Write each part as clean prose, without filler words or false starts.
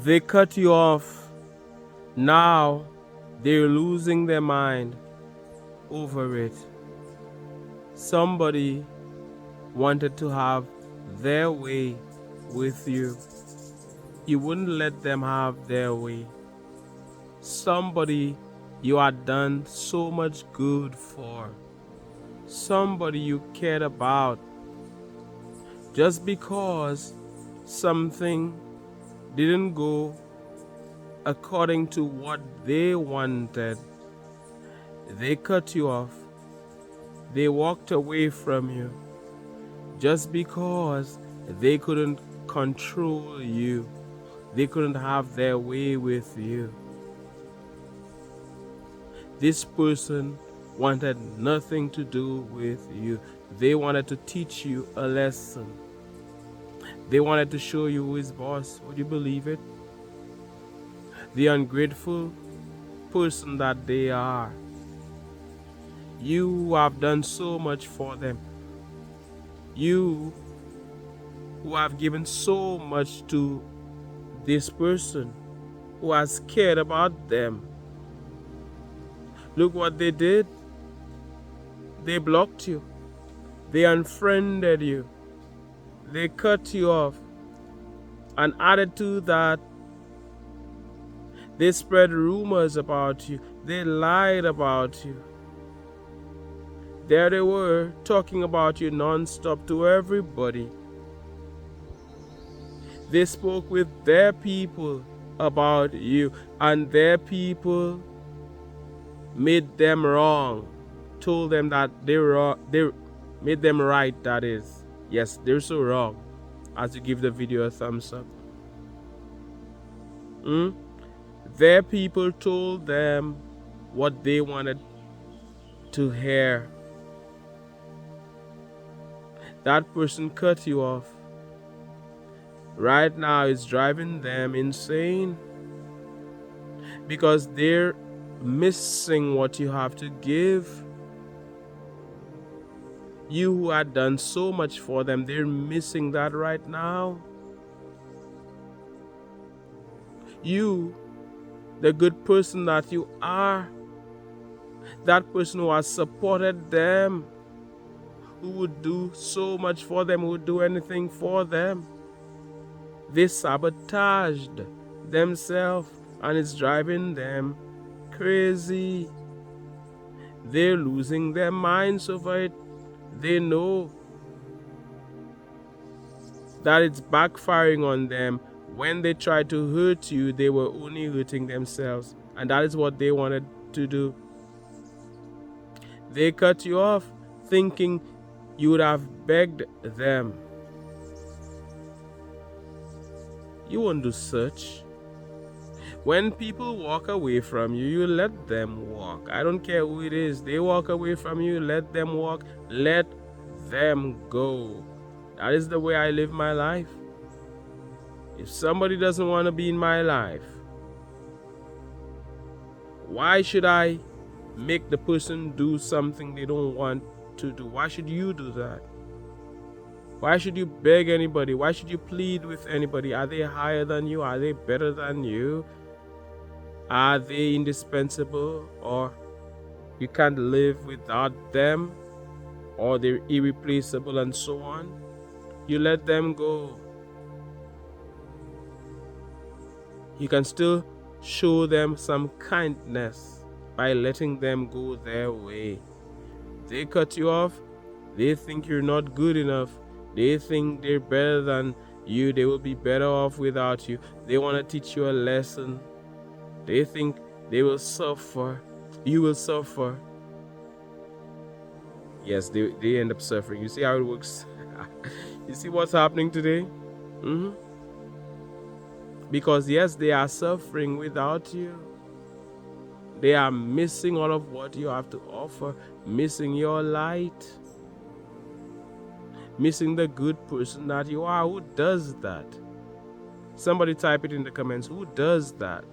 They cut you off. Now they're losing their mind over it. Somebody wanted to have their way with you. You wouldn't let them have their way. Somebody you had done so much good for. Somebody you cared about. Just because something didn't go according to what they wanted, they cut you off. They walked away from you just because they couldn't control you. They couldn't have their way with you. This person wanted nothing to do with you. They wanted to teach you a lesson. They wanted to show you who is boss. Would you believe it? The ungrateful person that they are. You have done so much for them. You who have given so much to this person who has cared about them. Look what they did. They blocked you. They unfriended you. They cut you off. And added to that, they spread rumors about you. They lied about you. There they were, talking about you non-stop to everybody. They spoke with their people about you, and their people made them wrong, told them that they made them right, that is. Yes, they're so wrong, as you give the video a thumbs up. Their people told them what they wanted to hear. That person cut you off. Right now it's driving them insane because they're missing what you have to give. You who had done so much for them, they're missing that right now. You, the good person that you are, that person who has supported them, who would do so much for them, who would do anything for them, they sabotaged themselves, and it's driving them crazy. They're losing their minds over it. They know that it's backfiring on them. When they tried to hurt you, they were only hurting themselves, and that is what they wanted to do. They cut you off thinking you would have begged them. You won't do such. When people walk away from you, you let them walk. I don't care who it is. They walk away from you, let them walk. Let them go. That is the way I live my life. If somebody doesn't want to be in my life, why should I make the person do something they don't want to do? Why should you do that? Why should you beg anybody? Why should you plead with anybody? Are they higher than you? Are they better than you? Are they indispensable, or you can't live without them, or they're irreplaceable and so on? You let them go. You can still show them some kindness by letting them go their way. They cut you off. They think you're not good enough. They think they're better than you. They will be better off without you. They want to teach you a lesson. They think they will suffer. You will suffer. Yes, they end up suffering. You see how it works? You see what's happening today? Because yes, they are suffering without you. They are missing all of what you have to offer, missing your light, missing the good person that you are. Who does that? Somebody type it in the comments. Who does that?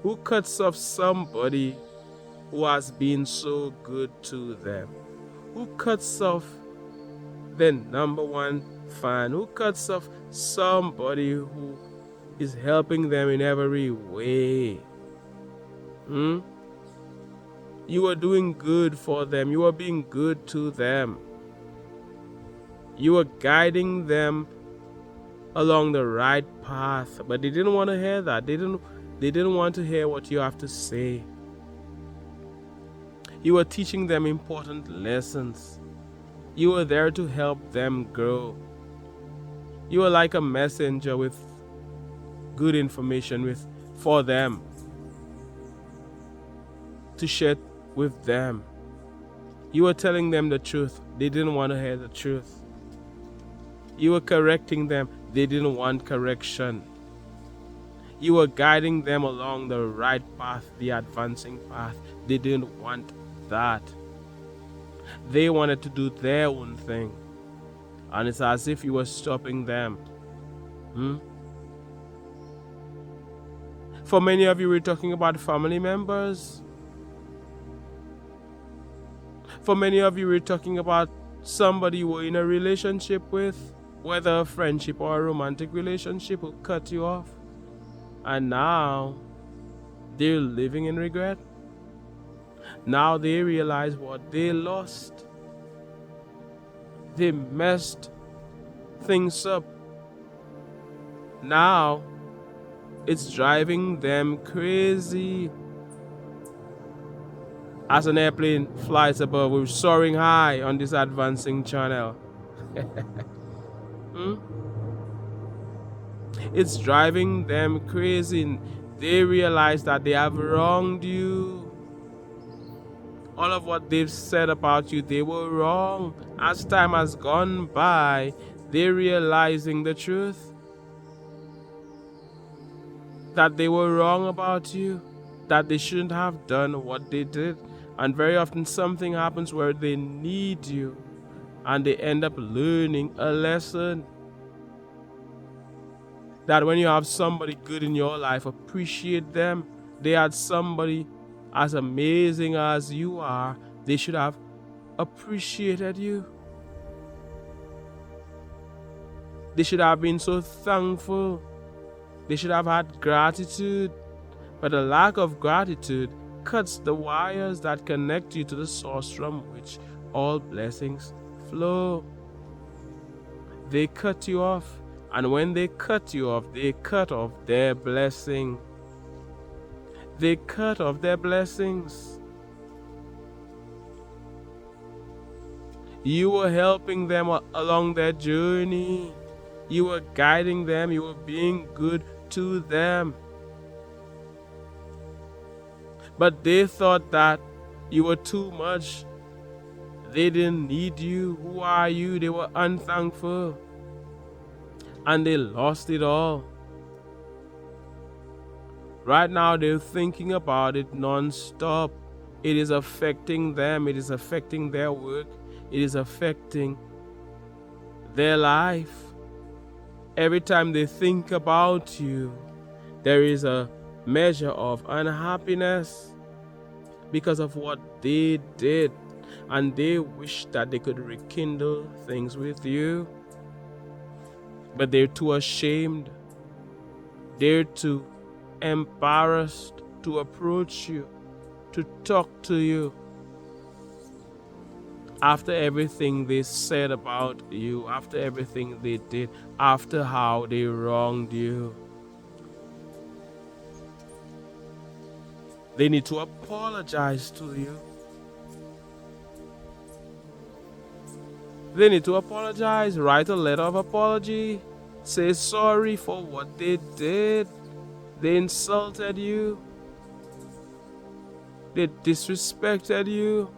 Who cuts off somebody who has been so good to them? Who cuts off their number one fan, who cuts off somebody who is helping them in every way. You are doing good for them. You are being good to them. You are guiding them along the right path, but they didn't want to hear that. They didn't want to hear what you have to say. You are teaching them important lessons. You are there to help them grow. You are like a messenger with good information for them to share with them. You are telling them the truth. They didn't want to hear the truth. You were correcting them. They didn't want correction. You were guiding them along the right path, the advancing path. They didn't want that. They wanted to do their own thing. And it's as if you were stopping them. For many of you, we're talking about family members. For many of you, we're talking about somebody you were in a relationship with, whether a friendship or a romantic relationship, who cut you off. And now they're living in regret. Now they realize what they lost. They messed things up. Now it's driving them crazy. As an airplane flies above, we're soaring high on this advancing channel. It's driving them crazy. They realize that they have wronged you. All of what they've said about you, they were wrong. As time has gone by, they're realizing the truth. That they were wrong about you. That they shouldn't have done what they did. And very often something happens where they need you. And they end up learning a lesson. That when you have somebody good in your life, appreciate them. They had somebody as amazing as you are. They should have appreciated you. They should have been so thankful. They should have had gratitude. But the lack of gratitude cuts the wires that connect you to the source from which all blessings flow. They cut you off. And when they cut you off, they cut off their blessing. They cut off their blessings. You were helping them along their journey. You were guiding them. You were being good to them. But they thought that you were too much. They didn't need you. Who are you? They were unthankful. And they lost it all. Right now, they're thinking about it non-stop. It is affecting them. It is affecting their work. It is affecting their life. Every time they think about you, there is a measure of unhappiness because of what they did. And they wish that they could rekindle things with you. But they're too ashamed. They're too embarrassed to approach you, to talk to you. After everything they said about you, after everything they did, after how they wronged you. They need to apologize to you. They need to apologize, write a letter of apology, say sorry for what they did. They insulted you. They disrespected you.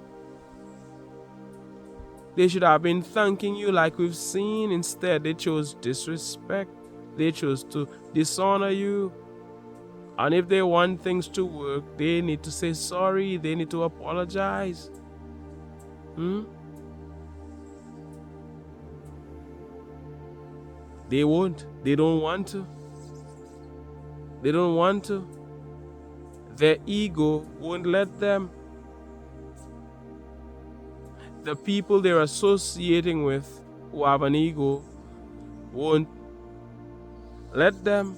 They should have been thanking you like we've seen. Instead, they chose disrespect. They chose to dishonor you. And if they want things to work, they need to say sorry. They need to apologize. They won't. They don't want to. They don't want to. Their ego won't let them. The people they're associating with who have an ego won't let them.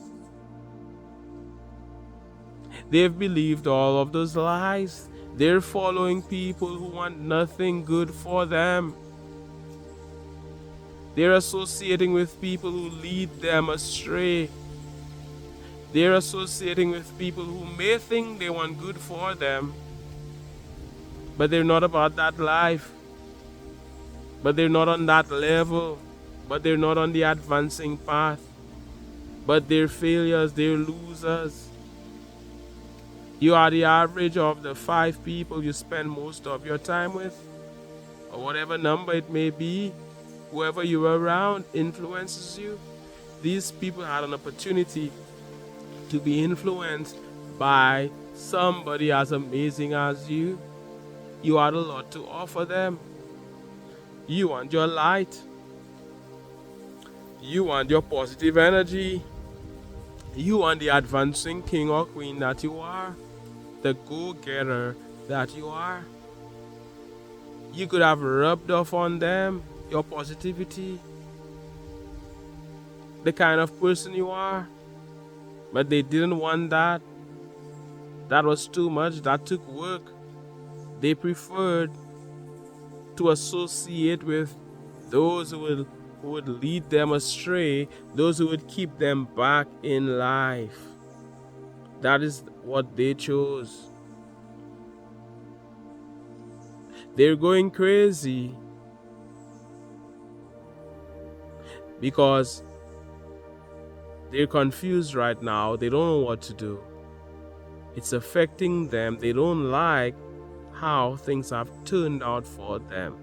They've believed all of those lies. They're following people who want nothing good for them. They're associating with people who lead them astray. They're associating with people who may think they want good for them, but they're not about that life. But they're not on that level. But they're not on the advancing path. But they're failures, they're losers. You are the average of the 5 people you spend most of your time with, or whatever number it may be. Whoever you're around influences you. These people had an opportunity to be influenced by somebody as amazing as you. You had a lot to offer them. You want your light. You want your positive energy. You want the advancing king or queen that you are. The go-getter that you are. You could have rubbed off on them your positivity, the kind of person you are, but they didn't want that. That was too much. That took work. They preferred to associate with those who would lead them astray, those who would keep them back in life. That is what they chose. They're going crazy because they're confused right now. They don't know what to do. It's affecting them. They don't like how things have turned out for them.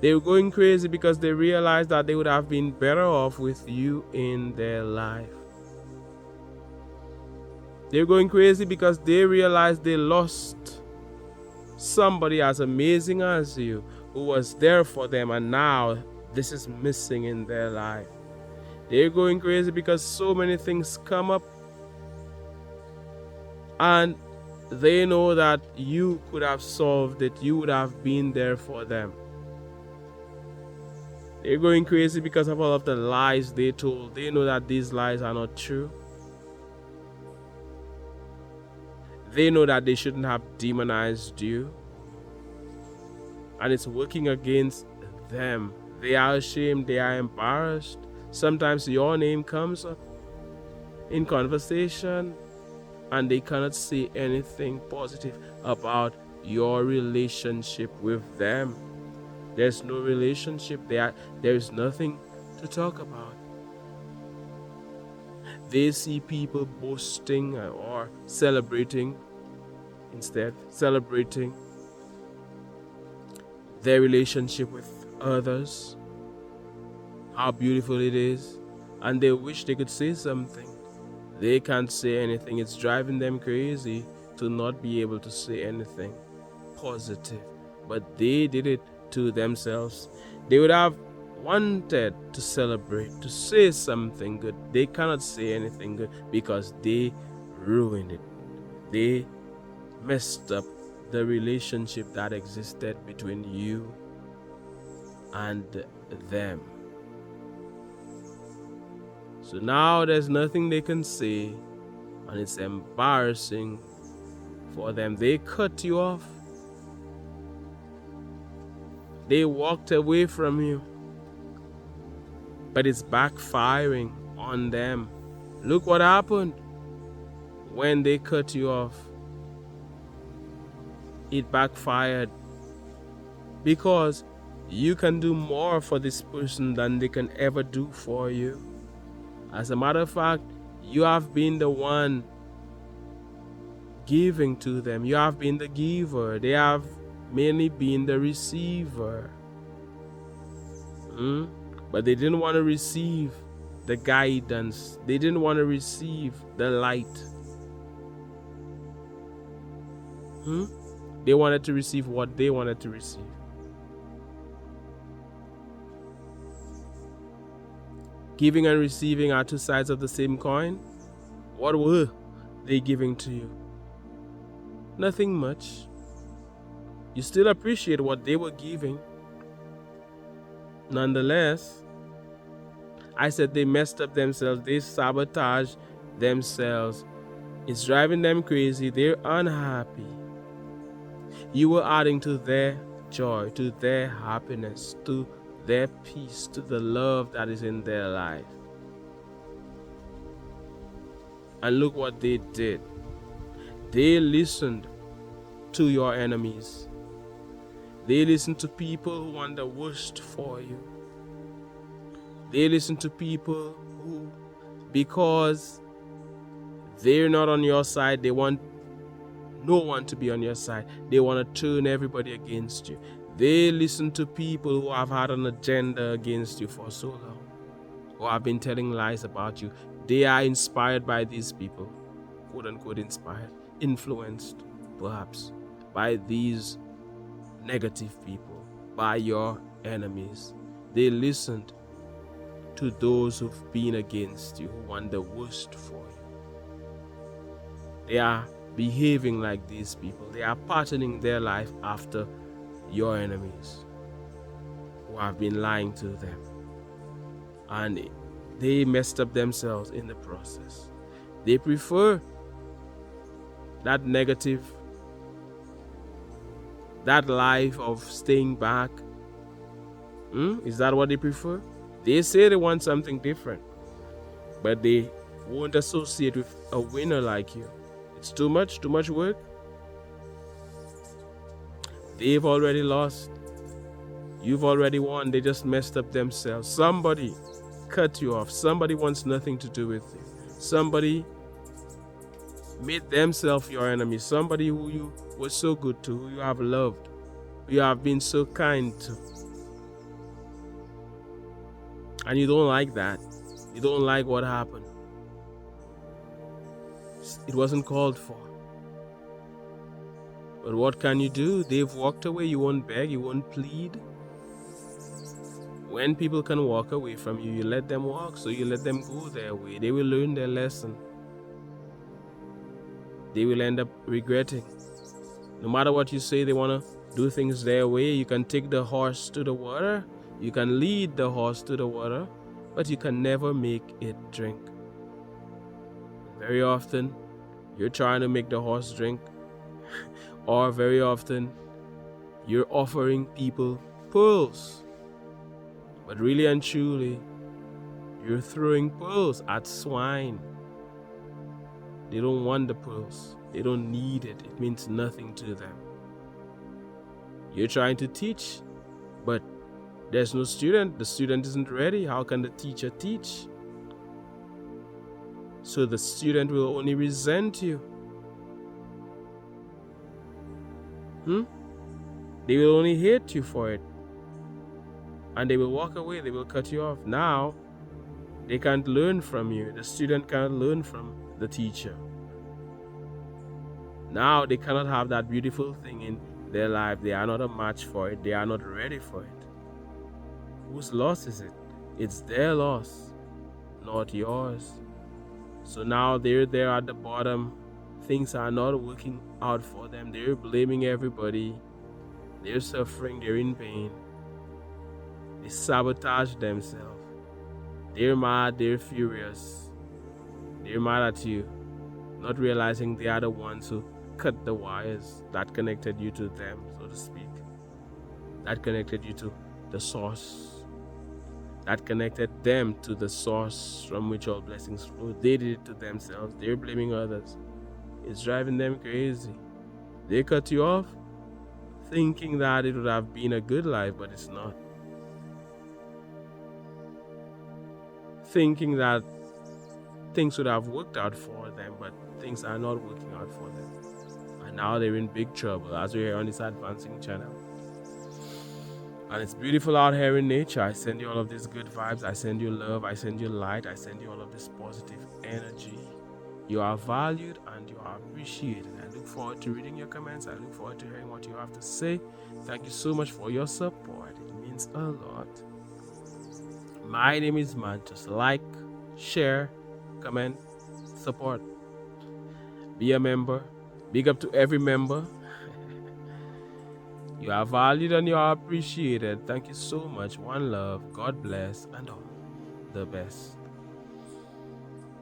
They're going crazy because they realize that they would have been better off with you in their life. They're going crazy because they realize they lost somebody as amazing as you, who was there for them, and now this is missing in their life. They're going crazy because so many things come up and they know that you could have solved it. You would have been there for them. They're going crazy because of all of the lies they told. They know that these lies are not true. They know that they shouldn't have demonized you. And it's working against them. They are ashamed. They are embarrassed. Sometimes your name comes up in conversation and they cannot say anything positive about your relationship with them. There's no relationship there. There's nothing to talk about. They see people boasting or celebrating their relationship with others, how beautiful it is, and they wish they could say something. They can't say anything. It's driving them crazy to not be able to say anything positive. But they did it to themselves. They would have wanted to celebrate, to say something good. They cannot say anything good because they ruined it. They messed up the relationship that existed between you and them. So now there's nothing they can say, and it's embarrassing for them. They cut you off. They walked away from you, but it's backfiring on them. Look what happened when they cut you off. It backfired because you can do more for this person than they can ever do for you. As a matter of fact, you have been the one giving to them. You have been the giver. They have mainly been the receiver. But they didn't want to receive the guidance. They didn't want to receive the light. They wanted to receive what they wanted to receive. Giving and receiving are two sides of the same coin. What were they giving to you? Nothing much. You still appreciate what they were giving. Nonetheless, I said they messed up themselves. They sabotage themselves. It's driving them crazy. They're unhappy. You were adding to their joy, to their happiness, to their peace, to the love that is in their life. And look what they did. They listened to your enemies. They listened to people who want the worst for you. They listen to people who, because they're not on your side, they want no one to be on your side. They want to turn everybody against you. They listen to people who have had an agenda against you for so long, who have been telling lies about you. They are inspired by these people, quote unquote inspired, influenced perhaps by these negative people, by your enemies. They listened to those who've been against you, who want the worst for you. They are behaving like these people. They are patterning their life after your enemies who have been lying to them. And they messed up themselves in the process. They prefer that negative, that life of staying back. Is that what they prefer? They say they want something different, but they won't associate with a winner like you. It's too much work. They've already lost. You've already won. They just messed up themselves. Somebody cut you off. Somebody wants nothing to do with you. Somebody made themselves your enemy. Somebody who you were so good to, who you have loved, who you have been so kind to. And you don't like that. You don't like what happened. It wasn't called for. But what can you do? They've walked away. You won't beg. You won't plead. When people can walk away from you, you let them walk. So you let them go their way. They will learn their lesson. They will end up regretting. No matter what you say, they want to do things their way. You can take the horse to the water. You can lead the horse to the water, but you can never make it drink. Very often, you're trying to make the horse drink, or very often, you're offering people pearls. But really and truly, you're throwing pearls at swine. They don't want the pearls. They don't need it. It means nothing to them. You're trying to teach, but there's no student. The student isn't ready. How can the teacher teach? So the student will only resent you. They will only hate you for it. And they will walk away. They will cut you off. Now, they can't learn from you. The student can't learn from the teacher. Now, they cannot have that beautiful thing in their life. They are not a match for it. They are not ready for it. Whose loss is it? It's their loss, not yours. So now they're there at the bottom. Things are not working out for them. They're blaming everybody. They're suffering. They're in pain. They sabotage themselves. They're mad. They're furious. They're mad at you, not realizing they are the ones who cut the wires that connected you to them, so to speak. That connected you to the source. That connected them to the source from which all blessings flow. They did it to themselves. They're blaming others. It's driving them crazy. They cut you off thinking that it would have been a good life, but it's not. Thinking that things would have worked out for them, but things are not working out for them. And now they're in big trouble, as we're here on this advancing channel. And it's beautiful out here in nature. I send you all of these good vibes. I send you love. I send you light. I send you all of this positive energy. You are valued and you are appreciated. I look forward to reading your comments. I look forward to hearing what you have to say. Thank you so much for your support. It means a lot. My name is Mantius. Like, share, comment, support. Be a member. Big up to every member. You are valued and you are appreciated. Thank you so much. One love. God bless and all the best.